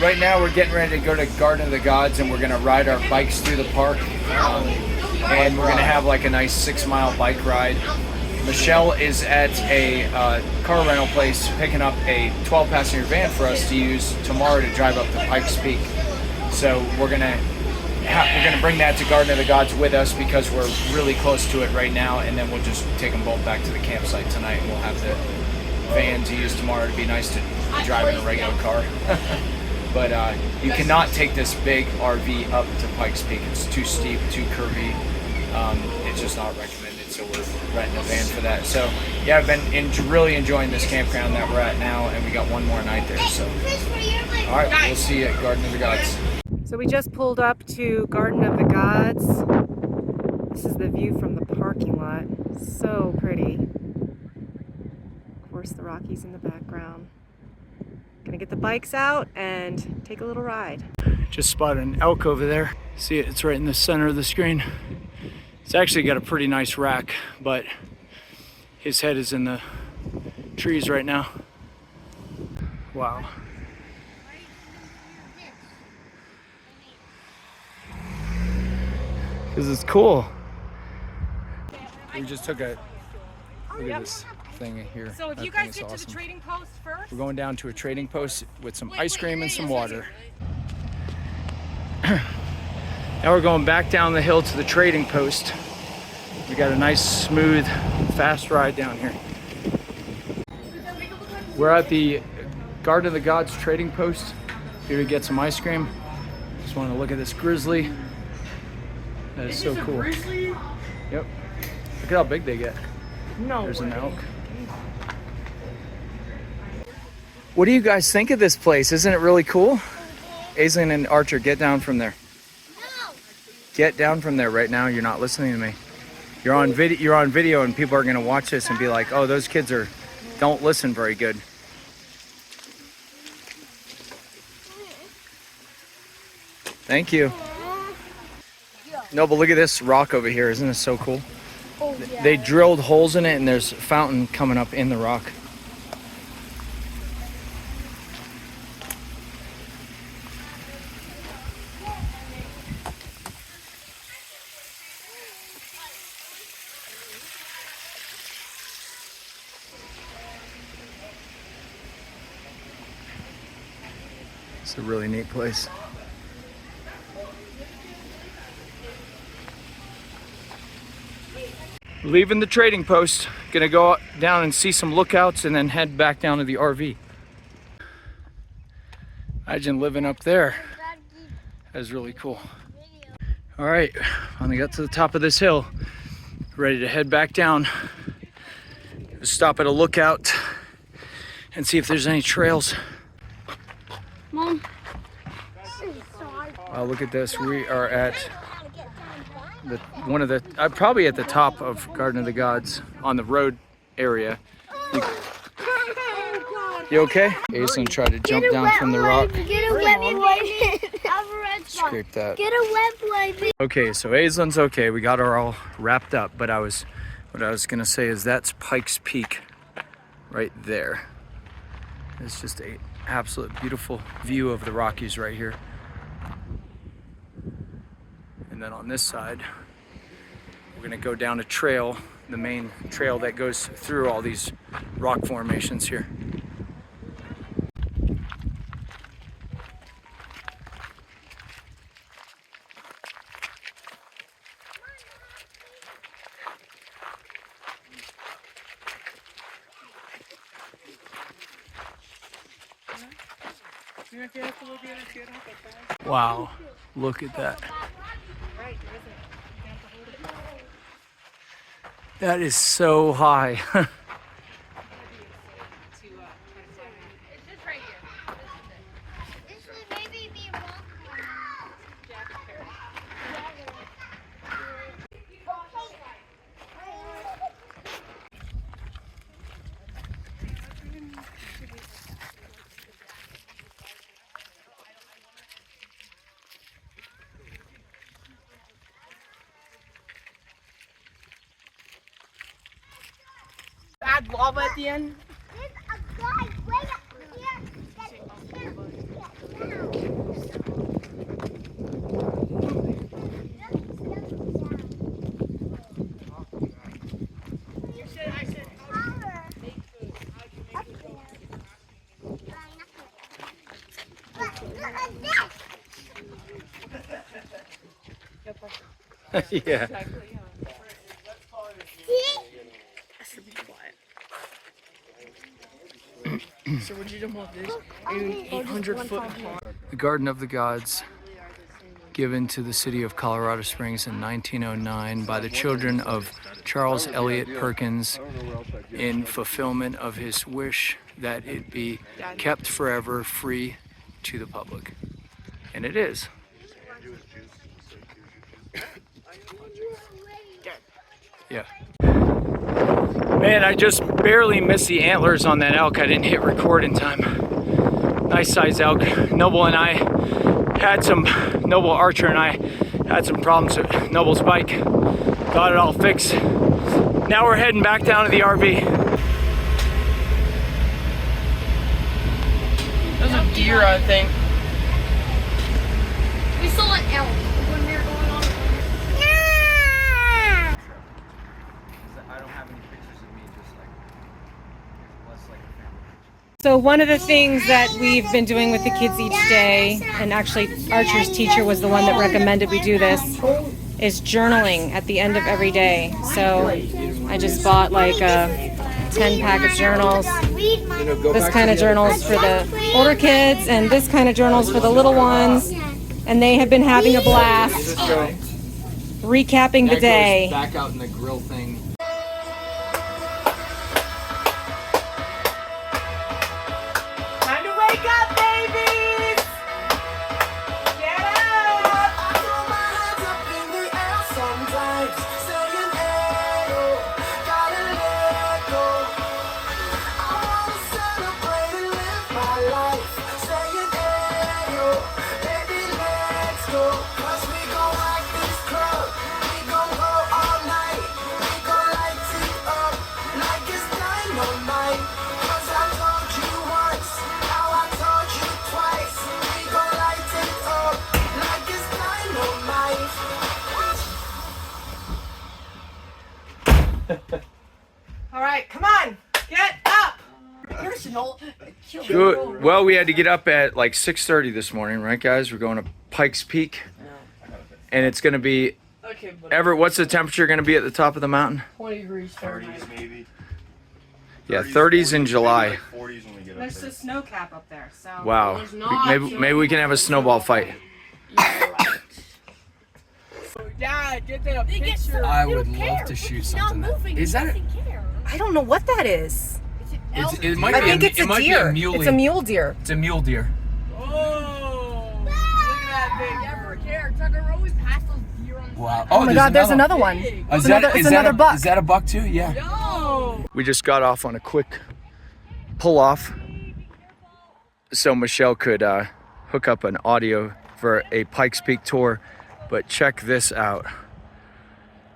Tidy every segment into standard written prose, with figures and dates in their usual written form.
right now we're getting ready to go to Garden of the Gods, and we're gonna ride our bikes through the park. And we're gonna have like a nice 6-mile bike ride. Michelle is at a car rental place picking up a 12-passenger van for us to use tomorrow to drive up to Pike's Peak. So we're gonna bring that to Garden of the Gods with us because we're really close to it right now, and then we'll just take them both back to the campsite tonight, and we'll have the van to use tomorrow. To be nice to drive in a regular car. But you cannot take this big RV up to Pike's Peak. It's too steep, too curvy. It's just not recommended, so we're renting a van for that. So yeah, I've been really enjoying this campground that we're at now, and we got one more night there. So all right, we'll see you at Garden of the Gods. So we just pulled up to Garden of the Gods. This is the view from the parking lot. So pretty. Of course, the Rockies in the background. Gonna get the bikes out and take a little ride. Just spotted an elk over there. See it? It's right in the center of the screen. It's actually got a pretty nice rack, but his head is in the trees right now. Wow. This is cool. We just took a look at this thing here. So if you guys get to the trading post first? We're going down to a trading post with some ice cream and some water. Now we're going back down the hill to the trading post. We got a nice, smooth, fast ride down here. We're at the Garden of the Gods trading post here to get some ice cream. Just want to look at this grizzly. That is so cool. Yep. Look at how big they get. No. There's an elk. What do you guys think of this place? Isn't it really cool? Aislinn and Archer, get down from there. No. Get down from there right now. You're not listening to me. You're on video. You're on video, and people are going to watch this and be like, "Oh, those kids don't listen very good." Thank you. No, but look at this rock over here. Isn't this so cool? Oh, yeah. They drilled holes in it, and there's a fountain coming up in the rock. It's a really neat place. Leaving the trading post, gonna go down and see some lookouts and then head back down to the RV. Imagine living up there. That's really cool. All right, finally got to the top of this hill. Ready to head back down. Stop at a lookout and see if there's any trails. Mom. Oh, look at this. We are at probably at the top of Garden of the Gods on the road area. You okay? Aislinn tried to jump down from the rock. Get a wet blanket. Scrape that. Get a wet blanket. Okay, so Aislinn's okay. We got her all wrapped up, but what I was gonna say is that's Pike's Peak right there. It's just a absolute beautiful view of the Rockies right here. And then on this side, we're gonna go down a trail, the main trail that goes through all these rock formations here. Wow, look at that. That is so high. Add lava at the end. There's a guy way up here. Yeah. So would you jump off this? 800-foot high. The Garden of the Gods, given to the city of Colorado Springs in 1909 by the children of Charles Eliot Perkins in fulfillment of his wish that it be kept forever free to the public. And it is. Yeah. Man, I just barely missed the antlers on that elk. I didn't hit record in time. Nice size elk. Noble Archer and I had some problems with Noble's bike. Got it all fixed. Now we're heading back down to the RV. There's a deer, I think. We saw an elk when we were going on. I don't have any pictures of me, just like less like a family. So one of the things that we've been doing with the kids each day, and actually Archer's teacher was the one that recommended we do this, is journaling at the end of every day. So I just bought like a 10-pack of journals. This kind of journals for the older kids and this kind of journals for the little ones. And they have been having a blast recapping the day. Back out in the grill thing. Time to wake up, babies! Get up! All right, come on, get up! Good. Well, we had to get up at like 6:30 this morning, right, guys? We're going to Pike's Peak, and it's going to be. Okay, but Everett, what's the temperature going to be at the top of the mountain? 20 degrees Fahrenheit. 30s maybe. Yeah, 30s in July. Like 40s when we get up There's there. a snow cap up there, so. Wow. There's not. Maybe we can have a snowball fight. Dad, get that picture. I would love to shoot something. Is that? I don't know what that is. It might I be. think it's a deer. muley. It's a mule deer. It's a mule deer. Oh, look at that thing. Never care. Tucker always passed those deer on the Wow. Oh my God, there's another one. It's another buck. Is that a buck too? Yeah. Yo! We just got off on a quick pull off, so Michelle could hook up an audio for a Pikes Peak tour. But check this out.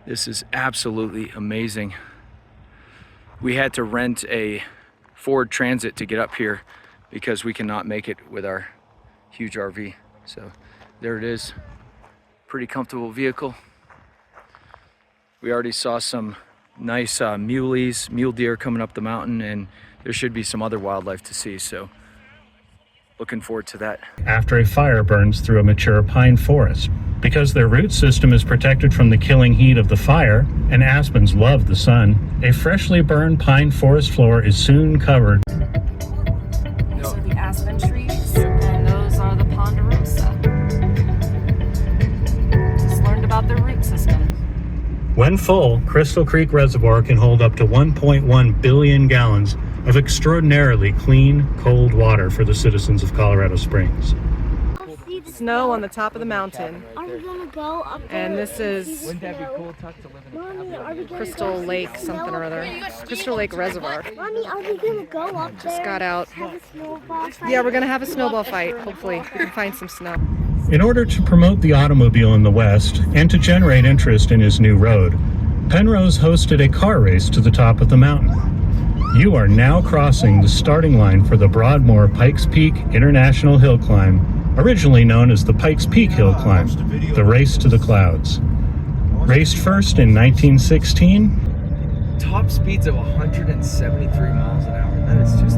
This is absolutely amazing. We had to rent a Ford Transit to get up here because we cannot make it with our huge RV. So there it is. Pretty comfortable vehicle. We already saw some nice mule deer coming up the mountain, and there should be some other wildlife to see. So looking forward to that. After a fire burns through a mature pine forest. Because their root system is protected from the killing heat of the fire, and aspens love the sun, a freshly burned pine forest floor is soon covered. Those are the aspen trees, and those are the ponderosa. Just learned about their root system. When full, Crystal Creek Reservoir can hold up to 1.1 billion gallons of extraordinarily clean, cold water for the citizens of Colorado Springs. Snow on the top of the mountain, Are we gonna go up there? and this is Wouldn't that be cool, Tuck, to live in a Mommy, are we gonna Crystal go Lake something or other. Crystal Lake Reservoir. Mommy, are we gonna go up there? Just got out. Have a snowball fight? Yeah, we're gonna have a snowball fight. Hopefully, we can find some snow. In order to promote the automobile in the West and to generate interest in his new road, Penrose hosted a car race to the top of the mountain. You are now crossing the starting line for the Broadmoor Pikes Peak International Hill Climb, originally known as the Pikes Peak Hill Climb, the race to the clouds. Raced first in 1916, Top speeds of 173 miles an hour. That is just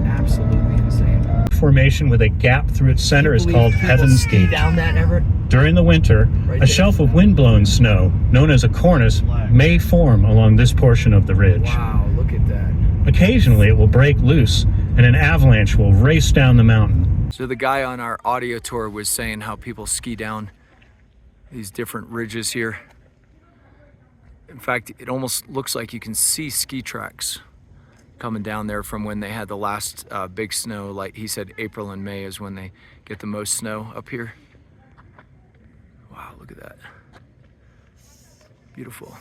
absolutely insane. formation with a gap through its center is called Heaven's Gate. Down that ever. During the winter, a shelf of windblown snow, known as a cornice, may form along this portion of the ridge. Wow, look at that. Occasionally, it will break loose, and an avalanche will race down the mountain. So the guy on our audio tour was saying how people ski down these different ridges here. In fact, it almost looks like you can see ski tracks coming down there from when they had the last big snow. Like he said, April and May is when they get the most snow up here. Wow, look at that. Beautiful.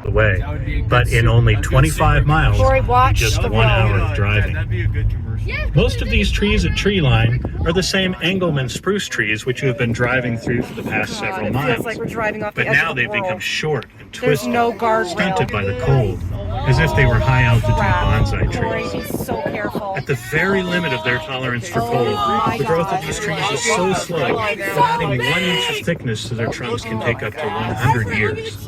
The way, but in only 25 miles, Corey, watch just the 1 hour road. of driving. That'd be a good commercial. Most of these trees at Treeline are the same Engelmann spruce trees which you have been driving through for the past God, several it miles. feels like we're driving off the But edge now of the they've become world. short and There's twisted, no guardrail. stunted by the cold, as if they were high-altitude bonsai Corey, trees. be so careful. At the very limit of their tolerance for Oh cold, my the growth God. of these trees is so slow that adding 1 inch of thickness to their trunks can take up to 100 years.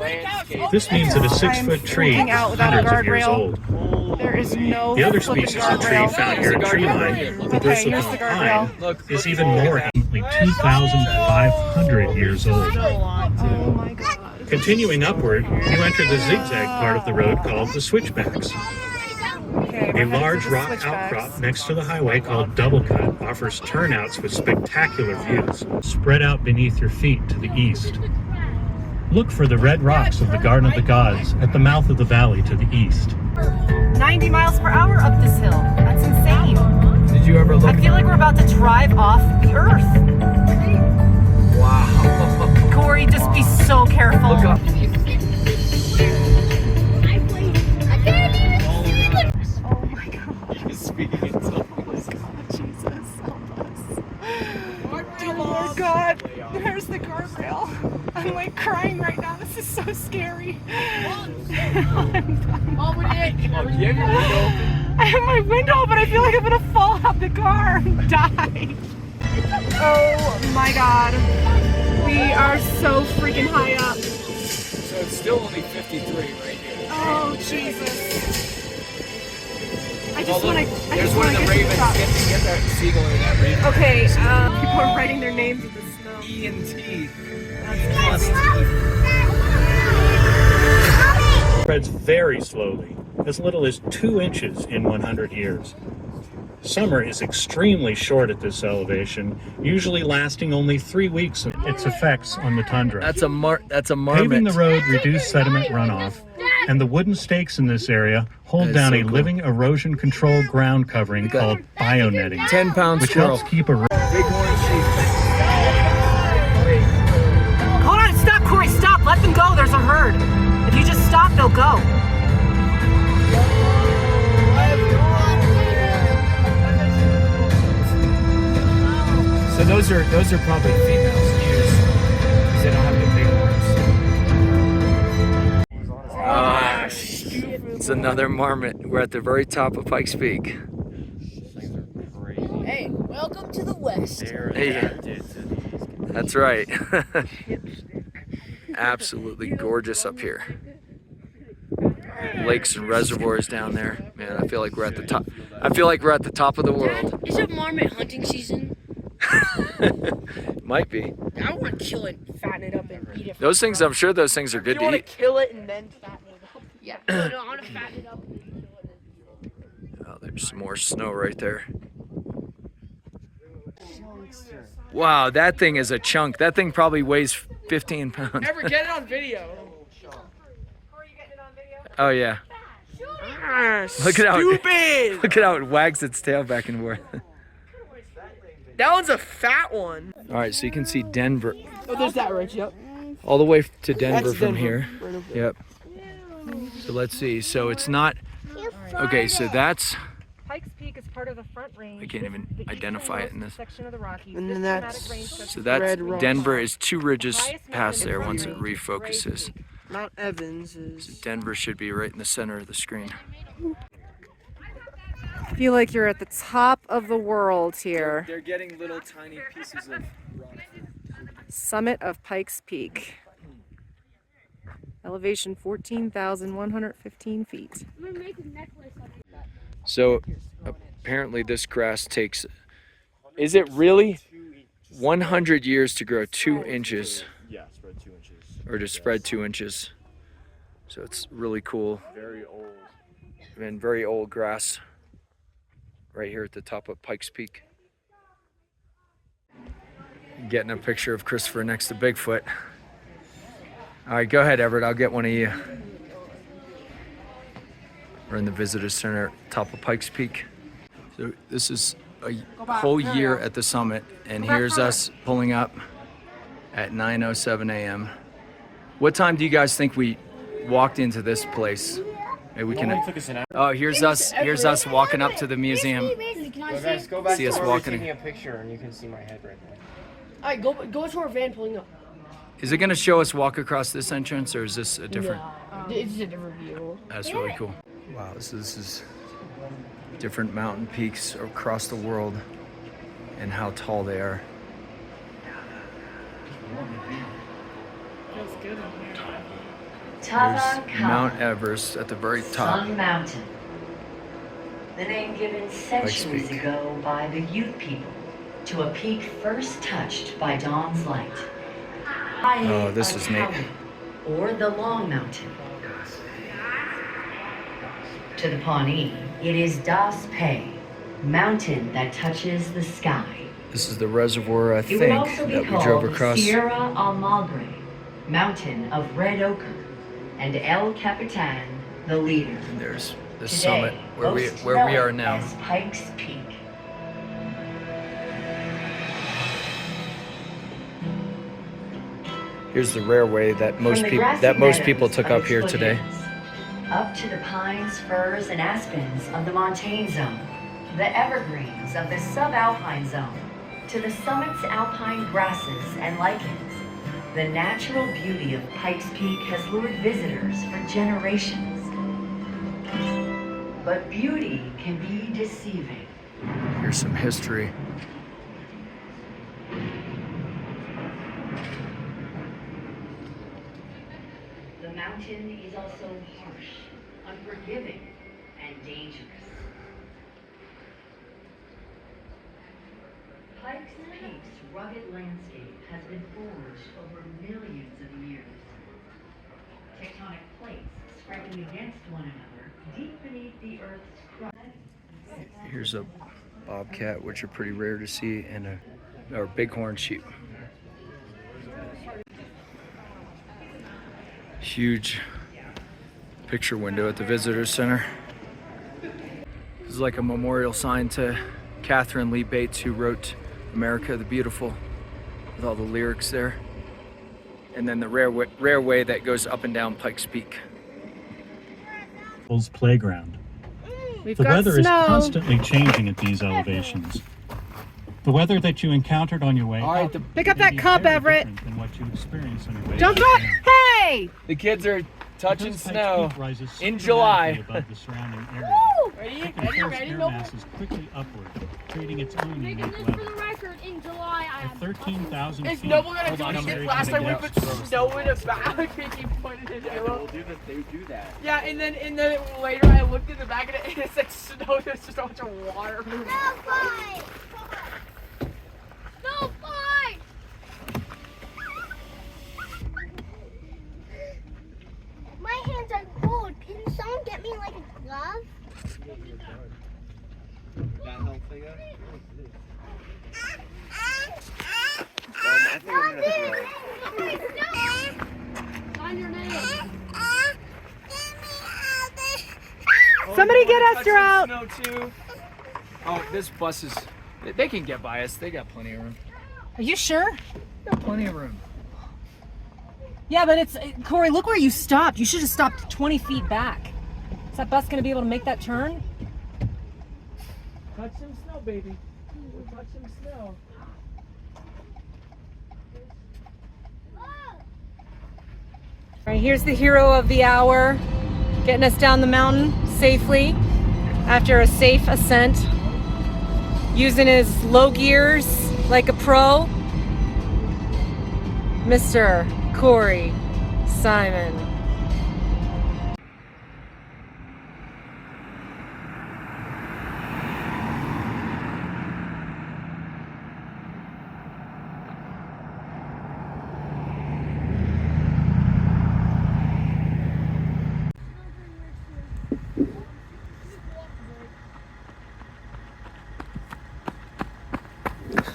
This means that a 6-foot tree freaking is out without a hundreds of years guardrail. old. There is no The other flipping species of tree guardrail. found here at Treeline, the Okay, here's the bristlecone guardrail. pine, is even more, only 2,500 years old. Oh my God. Continuing upward, you enter the zigzag part of the road called the switchbacks. Okay, A we're headed large to the rock switchbacks. outcrop next to the highway called Double Cut offers turnouts with spectacular views spread out beneath your feet to the east. Look for the red rocks of the Garden of the Gods at the mouth of the valley to the east. 90 miles per hour up this hill. That's insane. Did you ever look? I feel like we're about to drive off the earth. Wow. Corey, just be so careful. Look up. Oh my God. Jesus, help us. Oh my God. There's the guardrail. I'm like crying right now. This is so scary. I have my window open. I feel like I'm gonna fall out the car and die. Oh my God. We are so freaking high up. So it's still only 53 right here. Oh Jesus. I just Although, want to. there's one of the ravens. Get that seagull or that raven. Okay, people are writing their names in the snow. E and T. Spreads very slowly, as little as 2 inches in 100 years. Summer is extremely short at this elevation, usually lasting only 3 weeks of its effects on the tundra. That's a marmot. Paving the road reduced sediment runoff, and the wooden stakes in this area hold That is down so a cool. living erosion control ground covering got called bionetting, 10-pound which squirrel. helps keep a Big horn sheep. Hold on, stop, Corey, stop. Let them go. There's a herd. If you just stop, they'll go. So those are probably females used because they don't have the big horns. Ah, it's another marmot. We're at the very top of Pike's Peak. Hey, welcome to the West. Hey, that's right. Absolutely gorgeous up here. Lakes and reservoirs down there. Man, I feel like we're at the top. I feel like we're at the top of the world. Is it marmot hunting season? Might be. I want to kill it, fatten it up, and eat it. Those things, I'm sure those things are good You to want to eat. kill it and then fatten it up? Yeah. No, I want to fatten it up and then kill it. Oh, there's some more snow right there. Wow, that thing is a chunk. That thing probably weighs 15 pounds. Never get it on video. Oh yeah. Ah, Look at how stupid. look at how it wags its tail back and forth. That one's a fat one. All right, so you can see Denver Oh, there's that ridge. Yep. all the way to Denver That's from Denver. here. Right over there. Yep. So let's see. So it's not okay. So that's Pike's Peak is part of the Front Range. I can't even the eastern identify it in west this. section of the Rockies. And This then dramatic that's- range stretches So that's Red Rock. Denver is 2 ridges past there once it refocuses. Mount Evans is. Denver should be right in the center of the screen. I feel like you're at the top of the world here. They're getting little tiny pieces of rock. Summit of Pike's Peak. Elevation 14,115 feet. I'm gonna make a necklace of it. So apparently this grass takes, is it really 100 years to grow 2 inches? Yeah, spread 2 inches. Or to spread 2 inches. So it's really cool. Very old. And very old grass right here at the top of Pikes Peak. Getting a picture of Christopher next to Bigfoot. All right, go ahead, Everett. I'll get one of you. We're in the visitor center, top of Pikes Peak. So this is a whole year at the summit, and here's us pulling up at 9:07 a.m. What time do you guys think we walked into this place? Maybe we can. Took us an hour. Oh, here's us. Here's us walking up to the museum. Can I Guys, see? go back See to us where we're walking. taking a picture, and you can see my head right there. Alright, go to our van pulling up. Is it gonna show us walk across this entrance, or is this a different? It's a different view. That's really cool. Wow, this is different mountain peaks across the world and how tall they are. Feels good in here. There's Mount Everest at the very top. Sun Mountain. The name given centuries Peak. ago by the Ute people to a peak first touched by dawn's light. Oh, this is neat. Or the Long Mountain. To the Pawnee, it is Das Pei, mountain that touches the sky. This is the reservoir, I It would think, also be that we drove called across. Sierra Almagre, mountain of red ochre, and El Capitan, the leader. And there's the Today, summit where we most are known now. as Pike's Peak. Here's the rare way that most From the people grassy people meadows took of up its here today. foothills, up to the pines, firs, and aspens of the montane zone, the evergreens of the subalpine zone, to the summit's alpine grasses and lichens. The natural beauty of Pikes Peak has lured visitors for generations. But beauty can be deceiving. Here's some history. The mountain is also harsh, unforgiving, and dangerous. Pikes Peak's rugged landscape has been forged over millions of years. Tectonic plates scraping against one another deep beneath the Earth's crust. Here's a bobcat, which are pretty rare to see, and a bighorn sheep. Huge picture window at the visitor center. This is like a memorial sign to Catherine Lee Bates, who wrote America the Beautiful, with all the lyrics there. And then the rare way that goes up and down Pikes Peak. Playground. We've The got weather snow. is constantly changing at these elevations. The weather that you encountered on your way All right, up Pick up may that be cup, very Everett. different than what you experience on your way Don't back go! down. Hey! the kids are touching Because Pikes snow Peak rises in so July. dramatically above the surrounding area, Ready? it Ready? controls Ready? air No. masses quickly upward, creating its own Making unique this for the weather. record in July. I At have 13,000 Is feet, Noble gonna hold do on, what I'm he did very last time we gonna put get up. snow in a bag and he pointed it out? They do that. Yeah, and then later I looked in the back of it and it's like snow, there's just a bunch of water. No fight! No fight! My hands are cold. Can someone get me like a glove? That help figure? Sign your name. Somebody get Esther out! Snow too. Oh, this bus is. They can get by us. They got plenty of room. Are you sure? They got plenty of room. Yeah, but it's Corey. Look where you stopped. You should have stopped 20 feet back. Is that bus going to be able to make that turn? Touch some snow, baby. We'll touch some snow. All right, here's the hero of the hour, getting us down the mountain safely after a safe ascent, using his low gears like a pro. Mr. Corey Simon.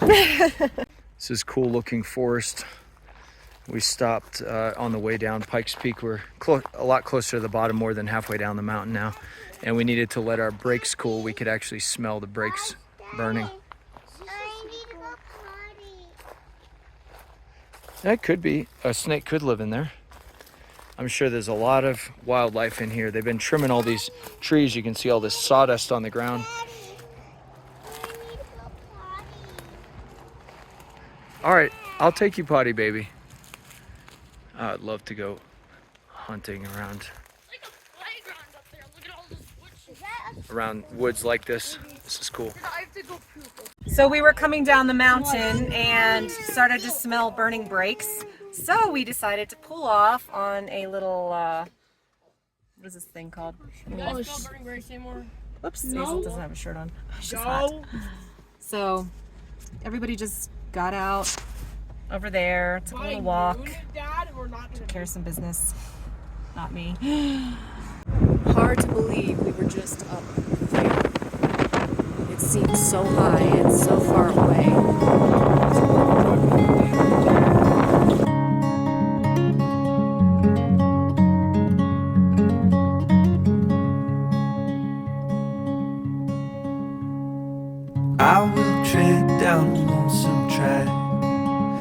This is cool looking forest. We stopped on the way down Pike's Peak. We're a lot closer to the bottom, more than halfway down the mountain now. And we needed to let our brakes cool. We could actually smell the brakes burning. I need to go potty. That could be. A snake could live in there. I'm sure there's a lot of wildlife in here. They've been trimming all these trees. You can see all this sawdust on the ground. Daddy, I need to go potty. All right, I'll take you potty, baby. I'd love to go hunting around Like a playground up there. Look at all this wood. around woods like this. This is cool. I have to go poop. So we were coming down the mountain and started to smell burning brakes. So we decided to pull off on a little, what is this thing called? You guys smell burning berries anymore? Oops, Hazel doesn't have a shirt on. She's hot. So everybody just got out over there, took a little walk, Dad, we're not took care of some business. Not me. Hard to believe we were just up there. It seems so high and so far away. I will tread down a lonesome track,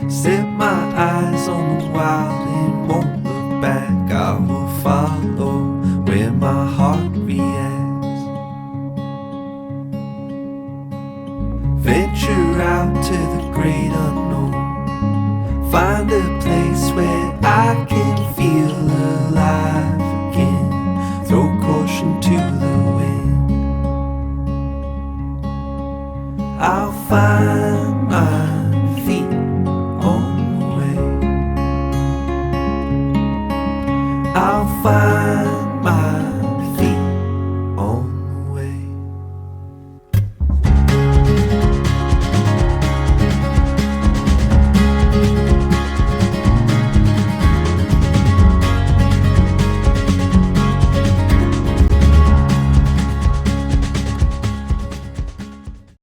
set my eyes on the wild and won't look back. I will follow where my heart